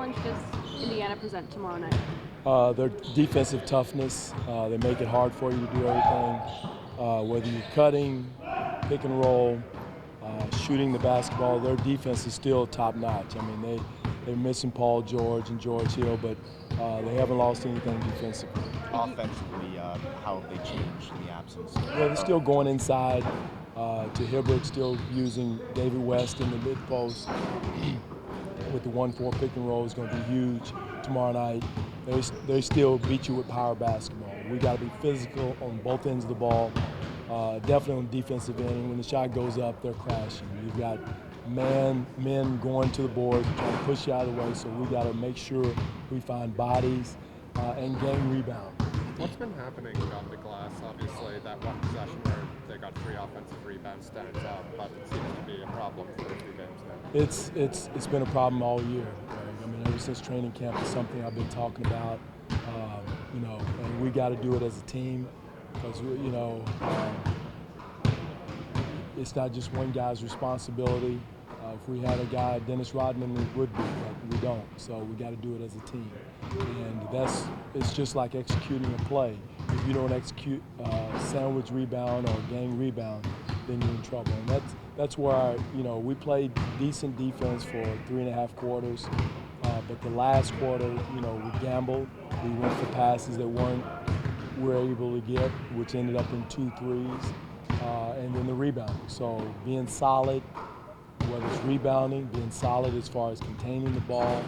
challenge does Indiana present tomorrow night? Their defensive toughness. They make it hard for you to do everything. Whether you're cutting, pick and roll, shooting the basketball, their defense is still top notch. I mean, they're missing Paul George and George Hill, but they haven't lost anything defensively. Offensively, how have they changed in the absence? Well, they're still going inside to Hibbert, still using David West in the mid post with the 1-4 pick and roll is going to be huge tomorrow night. They still beat you with power basketball. We got to be physical on both ends of the ball. Definitely on the defensive end. When the shot goes up, they're crashing. You've got men going to the board, trying to push you out of the way. So we got to make sure we find bodies and gain rebound. What's been happening on the glass? Obviously, that one possession where they got 3 offensive rebounds stands out, but it seems to be a problem for a few games now. It's been a problem all year. I mean, ever since training camp, it's something I've been talking about. And we got to do it as a team because it's not just one guy's responsibility. If we had a guy, Dennis Rodman, it would be, but we don't. So we got to do it as a team. And it's just like executing a play. If you don't execute sandwich rebound or gang rebound, then you're in trouble. And that's where we played decent defense for 3.5 quarters. But the last quarter, we gambled. We went for passes that we were able to get, which ended up in 2 threes, and then the rebounding. So being solid, whether it's rebounding, being solid as far as containing the ball,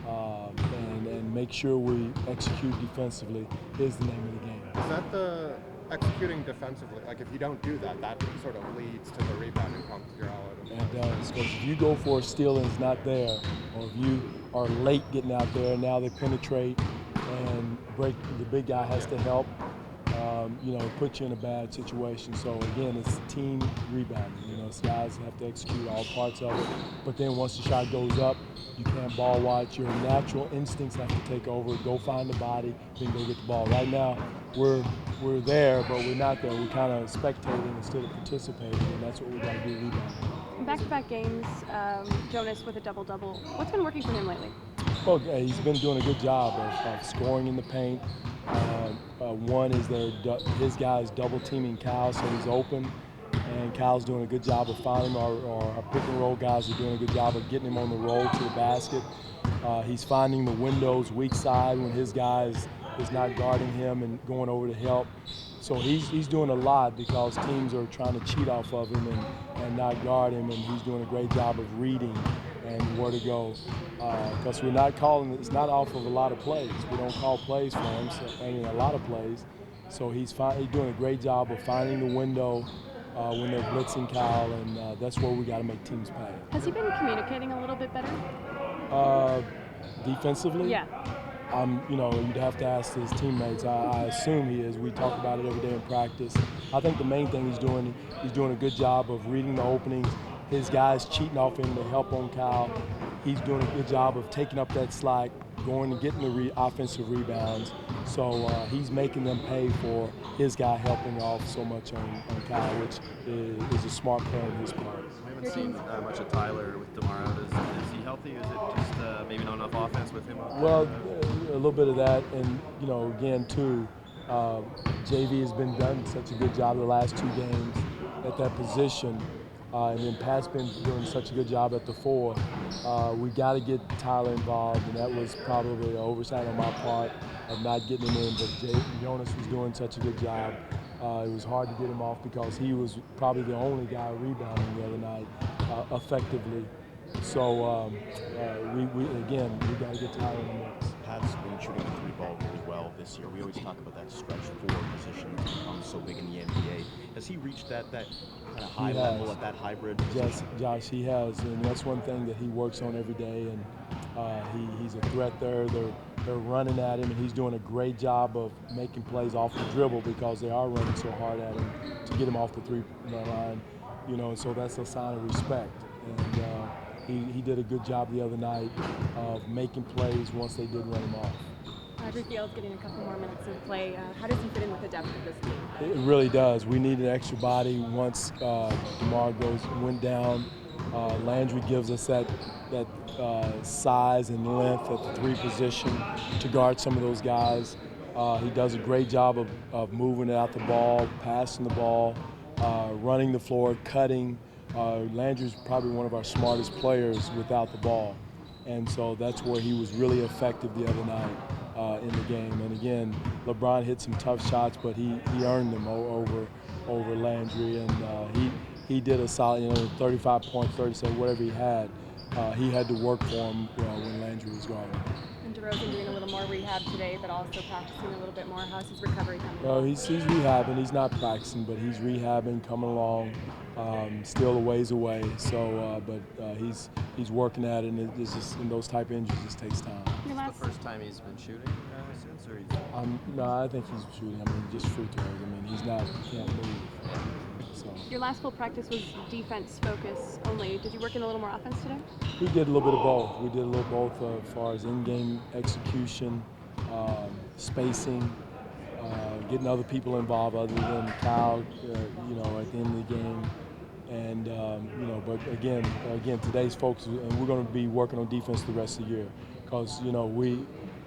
and make sure we execute defensively is the name of the game. Is that the executing defensively? Like if you don't do that, that sort of leads to the rebounding punctuality. It does, because if you go for a steal and it's not there, or if you are late getting out there, now they penetrate and break. The big guy has to help. Put you in a bad situation. So again, it's team rebounding. Guys have to execute all parts of it. But then once the shot goes up, you can't ball watch. Your natural instincts have to take over. Go find the body, then go get the ball. Right now, we're there, but we're not there. We're kind of spectating instead of participating, and that's what we got to do, rebound. In back-to-back games, Jonas with a double-double. What's been working for him lately? Well, he's been doing a good job of scoring in the paint. One is his guys double teaming Cal, so he's open, and Cal's doing a good job of finding him. Our pick and roll guys are doing a good job of getting him on the roll to the basket. He's finding the windows weak side when his guys is not guarding him and going over to help. So he's doing a lot because teams are trying to cheat off of him and not guard him, and he's doing a great job of reading and where to go. Because we're not calling, it's not off of a lot of plays. We don't call plays for him, a lot of plays. So he's doing a great job of finding the window when they're blitzing Cal, and that's where we got to make teams pay. Has he been communicating a little bit better? Defensively? Yeah. You'd have to ask his teammates. I assume he is. We talk about it every day in practice. I think the main thing he's doing a good job of reading the openings. His guys cheating off him to help on Cal. He's doing a good job of taking up that slack, going and getting the offensive rebounds. So he's making them pay for his guy helping off so much on Cal, which is a smart play on his part. We haven't seen much of Tyler with DeMar out. Is he healthy? Is it just maybe not enough offense with him? Well, a little bit of that, and again too, JV has been done such a good job the last 2 games at that position. And then Pat's been doing such a good job at the 4. We got to get Tyler involved, and that was probably an oversight on my part of not getting him in. But Jonas was doing such a good job. It was hard to get him off because he was probably the only guy rebounding the other night effectively. So we got to get Tyler in the mix. Pat's been shooting the 3-ball really well this year. We always talk about that stretch 4 position that's become so big in the NBA. Has he reached that kind of high level at that hybrid position? Yes, Josh, he has, and that's one thing that he works on every day. And he's a threat there. They're running at him, and he's doing a great job of making plays off the dribble because they are running so hard at him to get him off the 3-point line. And so that's a sign of respect. And he did a good job the other night of making plays once they did run him off. Audrey Field's getting a couple more minutes of play. How does he fit in with the depth of this team? It really does. We need an extra body once DeMar went down. Landry gives us that size and length at the 3 position to guard some of those guys. He does a great job of moving it out the ball, passing the ball, running the floor, cutting. Landry's probably one of our smartest players without the ball. And so that's where he was really effective the other night in the game. And again, LeBron hit some tough shots, but he earned them over Landry. And he did a solid, 35 points, 37, whatever he had to work for him when Landry was guarding. And DeRozan doing a little more rehab today, but also practicing a little bit more. How's his recovery coming? He's rehabbing. He's not practicing, but he's rehabbing, coming along. Still a ways away. So, but he's working at it, and it's just in those type of injuries, it just takes time. Is this the first time he's been shooting since, or he's? No, I think he's shooting. Just free throws. He can't move. So. Your last full practice was defense focus only. Did you work in a little more offense today? We did a little bit of both. We did a little both as far as in-game execution, spacing, getting other people involved other than Kyle, at the end of the game. And, but again, today's focus, and we're going to be working on defense the rest of the year because,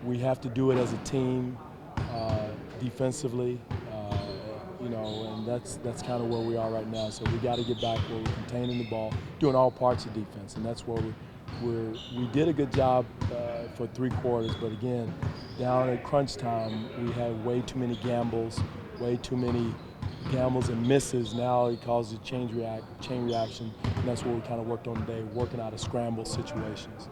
we have to do it as a team defensively. And that's kind of where we are right now. So we got to get back where we're containing the ball, doing all parts of defense, and that's where we did a good job for 3 quarters. But again, down at crunch time, we had way too many gambles, and misses. Now it causes a chain reaction, and that's what we kind of worked on today, working out of scramble situations.